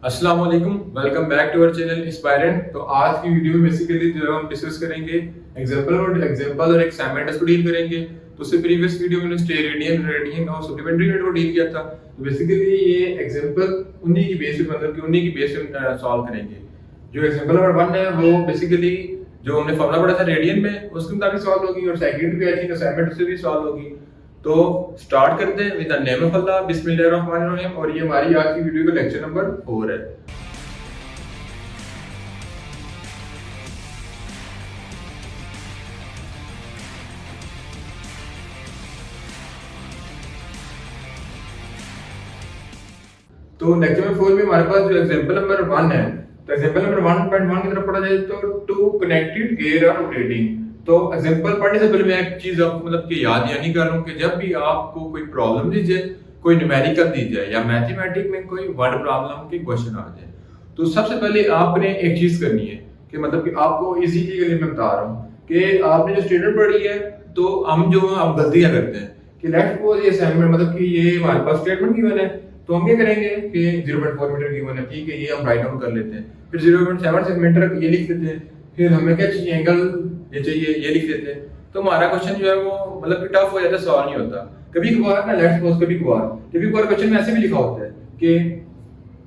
अस्सलाम वालेकुम, welcome back to our channel Inspirant. तो आज की वीडियो में बेसिकली जो है हम डिस्कस करेंगे एग्जांपल और एक असाइनमेंट को डील करेंगे। तो उससे प्रीवियस वीडियो में रेडियन रेडियन और सप्लीमेंट्री रेट को डील किया था। तो बेसिकली ये एग्जांपल उन्हीं की बेस पे मतलब कि उन्हीं की बेस पे सॉल्व करेंगे। जो एग्जांपल नंबर 1 है वो बेसिकली जो हमने फॉर्मूला पढ़ा था रेडियन में उसके मुताबिक सॉल्व होगी और सेकंड भी आई थिंक असाइनमेंट से भी सॉल्व होगी। तो स्टार्ट करते हैं विद द नेम ऑफ अल्लाह, बिस्मिल्लाहिर्रहमानिर्रहीम। और ये हमारी आज की वीडियो का लेक्चर नंबर 4 है। तो लेक्चर नंबर 4 में हमारे पास जो एग्जांपल नंबर 1 है, तो एग्जांपल नंबर 1.1 की तरफ पढ़ा जाए तो two connected gear are rotating. तो एग्जांपल पढ़ने से पहले मैं एक चीज आपको मतलब कि याद यानी कर लूं कि जब भी आपको कोई प्रॉब्लम दी जाए, कोई न्यूमेरिकल दी जाए या मैथमेटिक्स में कोई वर्ड प्रॉब्लम के क्वेश्चन आ जाए, तो सबसे पहले आपने एक चीज करनी है कि मतलब कि आपको इजी के लिए मैं बता रहा हूं कि आपने जो स्टेटमेंट पढ़ी है तो हम जो अब गलतियां करते हैं कि लेट्स सपोज ये असाइनमेंट मतलब कि ये हमारे पास स्टेटमेंट गिवन है, तो हम क्या करेंगे कि 0.4 मीटर गिवन है, ठीक है, ये हम राइट डाउन कर लेते हैं। फिर 0.7 मीटर ये लिख देते हैं। फिर हमें क्या चाहिए, एंगल ये चाहिए, ये लिख देते हैं। तो हमारा क्वेश्चन जो है वो मतलब कि टफ हो जाता है, सॉल्व नहीं होता। कभी कभार ना लेट्स सपोज कभी कभार क्वेश्चन में ऐसे भी लिखा होता है कि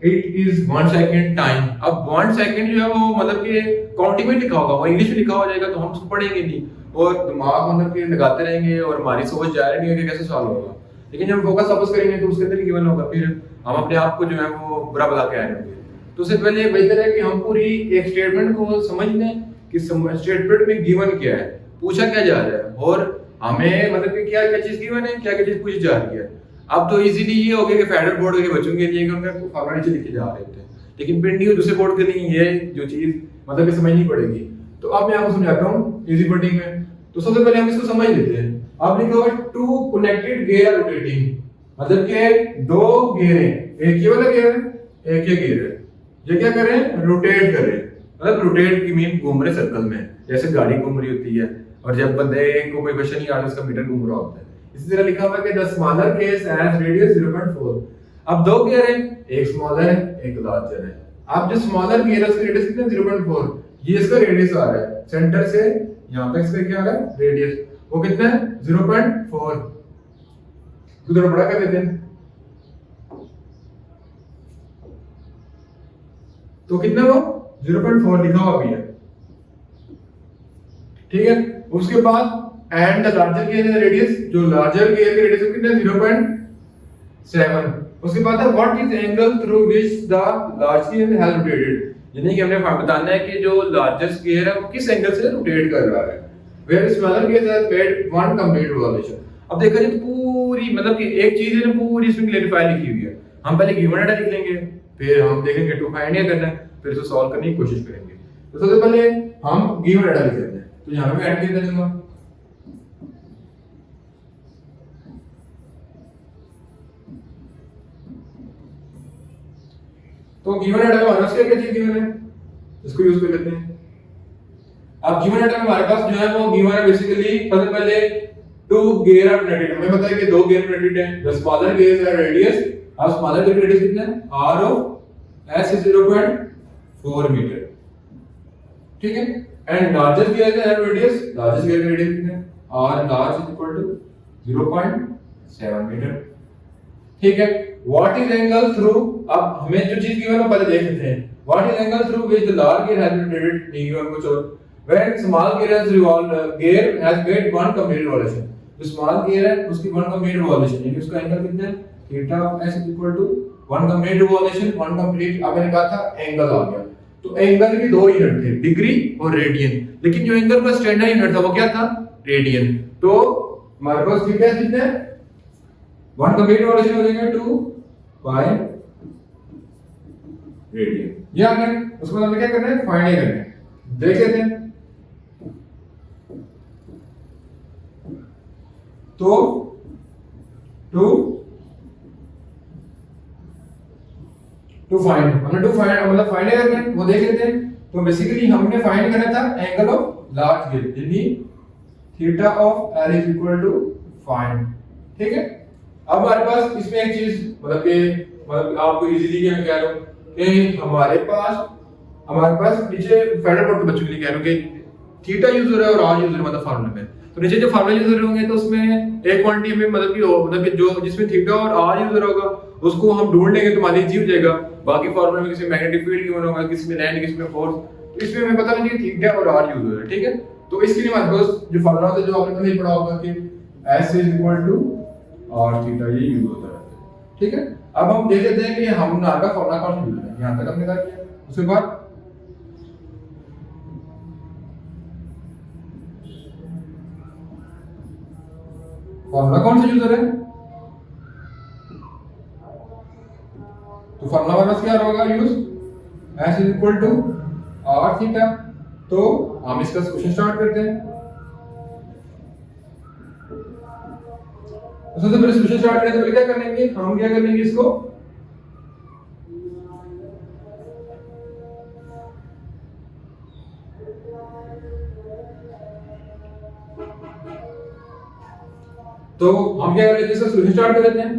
इट इज 1 सेकंड टाइम। अब 1 सेकंड जो है वो मतलब कि काउंटिंग में लिखा होगा, वो इंग्लिश में लिखा हो जाएगा तो हम उसको पढ़ेंगे नहीं और दिमाग मतलब कि लगाते रहेंगे और हमारी सोच जा रही है कि कैसे सॉल्व होगा। लेकिन जब फोकस वापस करेंगे तो उसके अंदर गिवन होगा, फिर हम अपने आप को जो है वो बुरा भला के आए होंगे। तो उससे पहले बेहतर है कि हम पूरी एक स्टेटमेंट को समझ लें कि स्टेटमेंट में गिवन क्या है, पूछा क्या जा रहा है और हमें मतलब कि क्या क्या चीज गिवन है, क्या क्या चीज पूछी जा रही है। अब तो इजीली ये हो गया कि फेडरल बोर्ड के बच्चों के लिए कि उनका फॉर्मूला नीचे लिखे जा रहे थे, लेकिन पिंडी और दूसरे बोर्ड के लिए ये जो चीज मतलब कि समझनी पड़ेगी। तो अब मैं आपको समझाता हूँ इजी वर्डिंग में। तो सबसे पहले हम इसको समझ लेते हैं। अब लिखा हुआ टू कनेक्टेड गियर रोटेटिंग, मतलब कि दो गियर हैं, एक ये वाला गियर है, एक ये गियर है, ये क्या करें, रोटेट करें। मतलब रोटेट की मीन घूम रहे सर्कल में, जैसे गाड़ी घूम रही होती है और जब बंदे को कोई क्वेश्चन नहीं आता उसका मीटर घूम रहा होता है। इसी तरह लिखा हुआ है कि the smaller case has radius 0.4। अब दो गियर हैं, एक स्मॉलर है एक लार्जर है। अब जो स्मॉलर गियर है उसका रेडियस कितना है, 0.4। ये इसका रेडियस आ रहा है सेंटर से यहां तक, इसका क्या आ रहा है रेडियस, वो कितना है 0.4। तो थोड़ा बड़ा कर देते हैं, तो कितना वो 0.4 लिखा हुआ भी है, ठीक है। उसके बाद एंड द लार्जर गियर का रेडियस, जो लार्जर गियर का रेडियस कितना है 0.7। उसके बाद है what is angle through which the large gear has rotated, यानी कि हमने बताना है कि जो लार्जेस्ट गियर है वो किस एंगल से रोटेट कर रहा है। Where smaller gear has made one complete rotation. अब देखा जाए तो पूरी मतलब कि एक चीज है ना पूरी इसमें क्लैरिफाई लिखी हुई है। हम पहले गिवन डाटा लिख लेंगे, फिर हम देखेंगे टू फाइंड क्या करना है, फिर इसको सॉल्व करने की कोशिश करेंगे। तो सबसे पहले हम गिवन डाटा लिख लेते हैं। तो यहां पे मैं ऐड कर दूंगा, तो गिवन डाटा में हमारे पास क्या चीज गिवन है, इसको यूज कर लेते हैं। अब गिवन डाटा में हमारे पास जो है वो गिवन है बेसिकली सबसे पहले टू गियर आर कनेक्टेड। हमें पता है कि दो गियर कनेक्टेड हैं। The smaller gear are radius, अब स्मॉलर गियर रेडियस कितना है, r of s is 0.4 metre, ठीक है। एंड लार्जेस्ट गियर का रेडियस, लार्जेस्ट गियर का रेडियस कितना है, r large is equal to 0.7 metre, ठीक है। व्हाट इज एंगल थ्रू, अब हमें जो चीज गिवन है पहले देख लेते हैं। What is angle through which the large gear has rotated, नहीं गिवन कुछ और। When small gear has made one complete revolution, जो small gear है उसकी one complete revolution, यानी उसका एंगल कितना है, theta of s is equal to one complete revolution, one complete, अब मैंने कहा था एंगल आ गया। तो एंगल के दो यूनिट थे, डिग्री और रेडियन, लेकिन जो एंगल का स्टैंडर्ड यूनिट था वो क्या था, रेडियन। तो हमारे पास थीटा कितना है, one complete revolution हो जाएगा 2 pi रेडियन। ये आ गया। उसके बाद हमें क्या करना है, फाइंड करना है, देख लेते हैं। तो टू फाइंड मतलब फाइंड करना है, वो देख लेते हैं। तो बेसिकली हमने फाइंड करना था एंगल ऑफ लार्ज गियर, यानी theta of l is equal to find, ठीक है। अब हमारे पास इसमें एक चीज मतलब कि मतलब आपको इजीली मैं कह रहा हूं कि हमारे पास नीचे फेडरल कोड के बच्चों के लिए कह रहा हूँ कि थीटा यूज हो रहा है और आर यूज हो रहा है मतलब फार्मूले में। तो नीचे जो फार्मूला यूज हो रहे होंगे तो उसमें एक क्वांटिटी में मतलब कि जो जिसमें थीटा और आर यूज हो रहा होगा उसको हम ढूंढ लेंगे तो मान लीजिए हो जाएगा। बाकी फार्मूले में किसी में मैग्नेटिक फील्ड गिवन होगा, किसी में लैंड, किसी में फोर्स, तो इसमें हमें पता नहीं कि थीटा और आर यूज हो रहा है, ठीक है। तो इसके लिए हमारे पास जो फार्मूला होता है जो आपने पहले पढ़ा होगा कि S is equal to r theta, ये यूज होता है, ठीक है। अब हम देख लेते हैं कि हमने आर का फार्मूला कौन सा यूज किया, यहां तक हमने कर लिया। उसके बाद फार्मूला कौन सा यूज हो रहा है, तो फार्मूला हमारे पास क्या होगा use S is equal to r theta. तो हम इसका क्वेश्चन स्टार्ट करते हैं। तो सबसे पहले सॉल्यूशन स्टार्ट करने से पहले क्या करेंगे, हम क्या करेंगे इसको तो हम क्या करेंगे इसका सॉल्यूशन स्टार्ट कर देते हैं।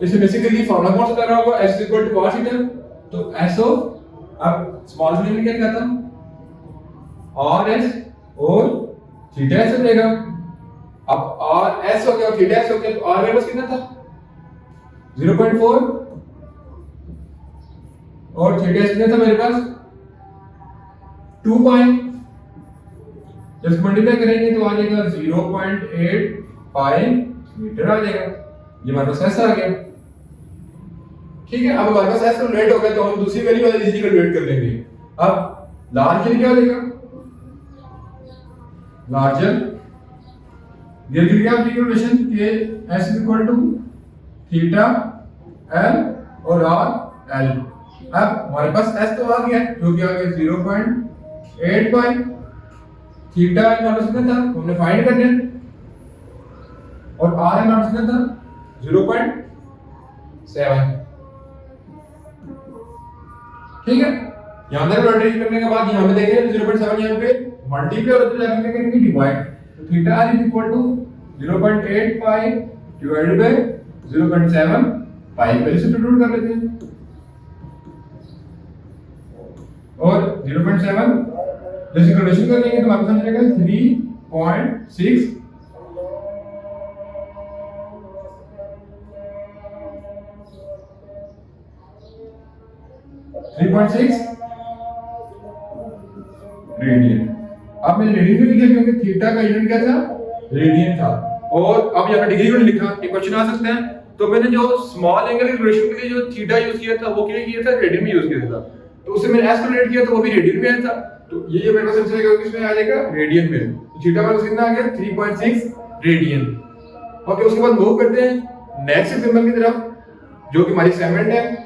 इसमें बेसिकली फार्मूला कौन सा कर रहा होगा, S equal to r theta. तो S ऑफ, अब स्मॉल थीटा में क्या लिखा था, r s और थीटा s देगा। अब r s हो गया और थीटा s हो गया, तो r मेरे पास कितना था 0.4 और थीटा s कितना था मेरे पास 2 पाई। जब इसको मल्टीप्लाई करेंगे तो आ जाएगा 0.8 पाई मीटर आ जाएगा। ये हमारे पास s आ गया, ठीक है। अब हमारे पास s कैलकुलेट हो गया तो हम दूसरी वैल्यू वाली इजीली कैलकुलेट कर लेंगे। अब लार्जर क्या देगा, लार्जर ये क्या इक्वेशन के s equal to theta l और r l। अब हमारे पास s तो आ गया जो कि आ गया 0.8 पाई, थीटा माइनस कितना था हमने फाइंड करना है, और r माइनस कितना था 0.7, ठीक है। यहां तक मल्टीप्लाई करने के बाद यहां पे देखें 0.7 यहां पे मल्टीप्लाई और तो जाके करेंगे डिवाइड। तो theta r is equal to 0.8 pi divided by 0.7 pi, पहले से सब्स्टिट्यूट कर लेते हैं। और 0.7 जैसे कैलकुलेशन कर लेंगे तो आपको समझ आएगा 3.6 रेडियन। अब मैंने रेडियन क्यों लिखा, क्योंकि थीटा का यूनिट क्या था, रेडियन था। और अब यहाँ पे डिग्री यूनिट लिखा, ये क्वेश्चन आ सकते हैं। तो मैंने जो स्मॉल एंगल रेशियो के लिए जो थीटा यूज किया था वो क्या किया था, रेडियन में यूज किया था। तो उससे मैंने एस कैलकुलेट किया तो वो भी रेडियन में आया था। तो ये मेरे पास आंसर आएगा, किसमें आ जाएगा, रेडियन में। तो थीटा का कितना आ गया 3.6 रेडियन। ओके, उसके बाद मूव करते हैं नेक्स्ट एग्जांपल की तरफ जो कि हमारी असाइनमेंट है।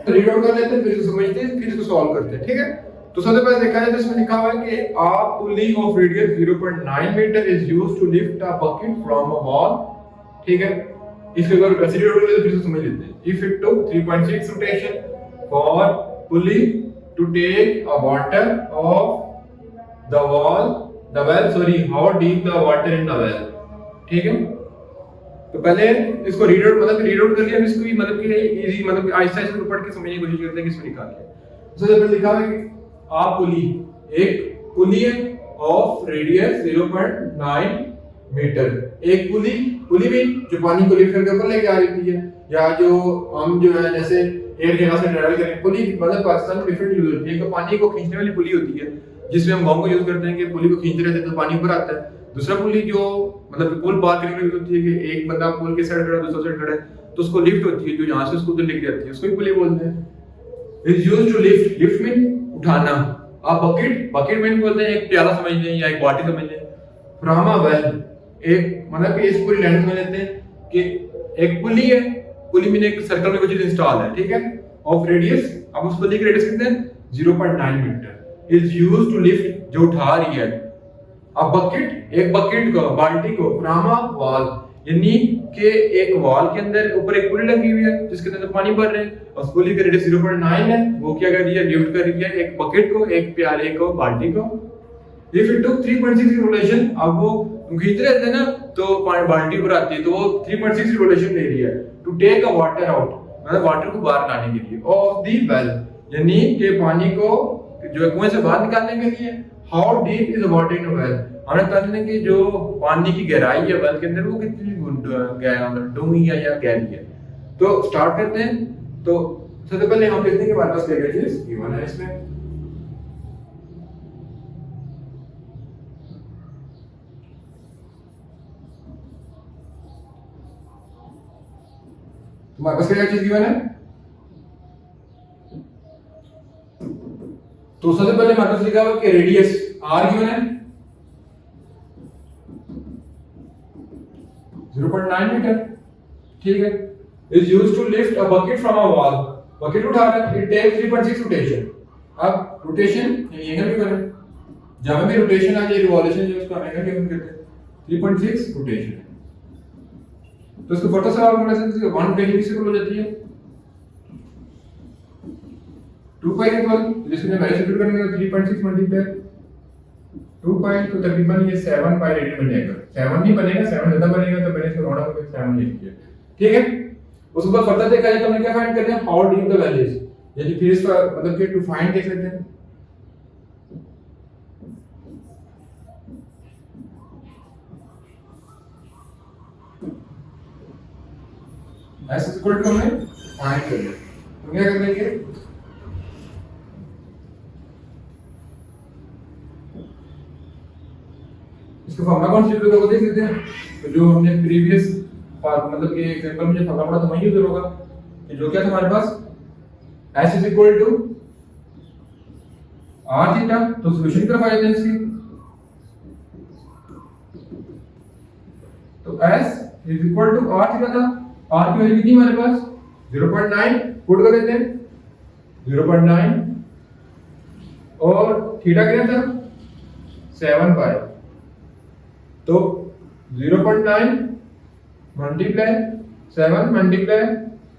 तो रीड आउट कर लेते हैं, फिर इसको समझते हैं, फिर इसको सॉल्व करते हैं, ठीक है। तो सबसे पहले देखा जाए तो इसमें लिखा हुआ है कि a pulley of radius 0.9 meter is used to lift a bucket from a wall, ठीक है। इसके अगर वैसे रीड आउट कर लेते फिर इसको समझ लेते हैं। If it took 3.6 rotation for pulley to take a water of the well, sorry, how deep the water in the well, ठीक है। तो पहले इसको रीड आउट कर लिया, इसको भी मतलब कि इजी मतलब आहिस्ता आहिस्ता पढ़ के समझने की कोशिश करते हैं कि इसमें लिखा क्या है। सबसे पहले लिखा है कि आप पुली, एक पुली है ऑफ रेडियस 0.9 मीटर। एक पुली भी जो पानी को लिफ्ट करके ऊपर लेके आ जाती है, या जो हम जो है जैसे एक जगह से ट्रैवल करें, पुली मतलब पाकिस्तान में डिफरेंट यूज होती है। एक पानी को खींचने वाली पुली होती है जिसमें हम गांव को यूज करते हैं कि पुली को खींचते रहते हैं तो पानी ऊपर आता है। दूसरा पुली जो मतलब पुल पार करने के लिए होती है कि एक बंदा पुल के साइड खड़ा है दूसरा साइड खड़ा है तो उसको लिफ्ट होती है, जो यहां से उसको उधर लेके जाती है, उसको भी पुली बोलते हैं। Is used to lift, lift mean उठाना। आप बकेट मीन बोलते हैं एक प्याला समझ लें या एक बाल्टी समझ लें। फ्रॉम अ वेल, एक मतलब कि इस पूरी लाइन समझ लेते हैं कि एक पुली है, पुली मीन एक सर्कल में कोई चीज इंस्टॉल है, ठीक है, ऑफ रेडियस। अब उस पुली की रेडियस कितने है 0.9 metre. Is used to lift, जो उठा रही है। अब बकेट, एक बकेट को, बाल्टी को, फ्रॉम अ वॉल, यानी कि एक वॉल के अंदर ऊपर एक पुली लगी हुई है जिसके अंदर पानी भर रहे हैं, और पुली का रेडियस 0.9 है। वो क्या कर रही है, लिफ्ट कर रही है एक बकेट को, एक प्याले को, बाल्टी को। इफ इट टुक 3.6 रोटेशन, अब वो खींच रहे थे ना तो बाल्टी ऊपर आती है, तो वो 3.6 रिवोल्यूशन ले रही है to take a water out, मतलब वाटर को बाहर लाने के लिए ऑफ दी वेल, यानी कि पानी को जो कुएं से बाहर निकालने के लिए। How deep is water in well, हमें पता है कि जो पानी की गहराई है वेल के अंदर वो कितनी गहरा, मतलब डूंगी है या गहरी है। तो स्टार्ट करते हैं। तो सबसे पहले हम देखते हैं कि हमारे पास क्या क्या चीज गिवन है इसमें। हमारे पास क्या चीज गिवन है, तो सबसे पहले हमारे पास लिखा हुआ कि रेडियस आर गिवन है 0.9 मीटर, ठीक है। Is used to lift a bucket from a well, bucket उठा रहा है, इट टेक्स 3.6 रोटेशन। अब रोटेशन एंगल गिवन है, जहां भी रोटेशन आ जाए रिवॉल्यूशन जो उसका एंगल गिवन करते हैं 3.6 रोटेशन। तो इसको फटाफट से आप बोल सकते हैं 1 वैल्यू किससे हो जाती है 2 पाई इक्वल, जिसको मैं वैल्यू सब्स्टिट्यूट करेंगे 3.6 मल्टीप्लाई 2 पाई, तो तकरीबन ये 7 पाई रेडियन बन जाएगा। 7 नहीं बनेगा, 7 ज्यादा बनेगा, तो मैंने इसको राउंड अप करके 7 लिख दिया, ठीक है। उसके बाद फर्दर देखा जाए तो हमने क्या फाइंड करना है, how deep the well is, यानी फिर इसका मतलब कि टू फाइंड देख लेते हैं। S इक्वल टू हमें फाइंड करना है, तो क्या कर लेंगे, इसका फॉर्मूला कौन सी यूज होगा देख लेते हैं। तो जो हमने प्रीवियस मतलब कि एग्जांपल में जो फॉर्मूला पढ़ा था वही यूज होगा, कि जो क्या था हमारे पास S is equal to r theta. तो सॉल्यूशन की तरफ आ जाते हैं इसकी, तो S is equal to r theta था, r की वैल्यू कितनी हमारे पास 0.9, पुट कर देते हैं 0.9, और थीटा क्या था 7 पाई, तो 0.9 मल्टीप्लाई 7 मल्टीप्लाई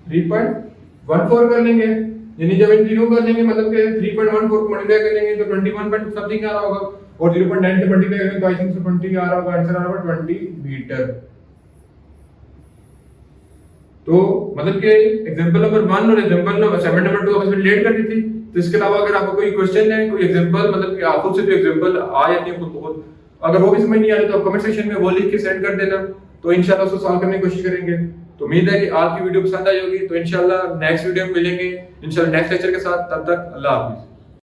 3.14 कर लेंगे, यानी जब इन तीनों कर लेंगे मतलब कि 3.14 को मल्टीप्लाई कर लेंगे तो 21 पॉइंट समथिंग आ रहा होगा, और 0.9 से मल्टीप्लाई करेंगे तो आई थिंक 20 आ रहा होगा, आंसर आ रहा होगा 20 मीटर। तो मतलब कि एग्जांपल नंबर 1 और एग्जांपल नंबर 7 नंबर 2 आपस में रिलेट कर दी थी। तो इसके अलावा अगर आपको कोई क्वेश्चन है, कोई एग्जांपल मतलब कि आप खुद से जो एग्जांपल आ जाती है बहुत, अगर वो भी समझ नहीं आ रही तो आप कमेंट सेक्शन में वो लिख के सेंड कर देना, तो इंशाल्लाह उसको सॉल्व करने की कोशिश करेंगे। तो उम्मीद है कि आज की वीडियो पसंद आई होगी, तो इंशाल्लाह नेक्स्ट वीडियो में मिलेंगे इंशाल्लाह नेक्स्ट लेक्चर के साथ, तब तक अल्लाह हाफिज।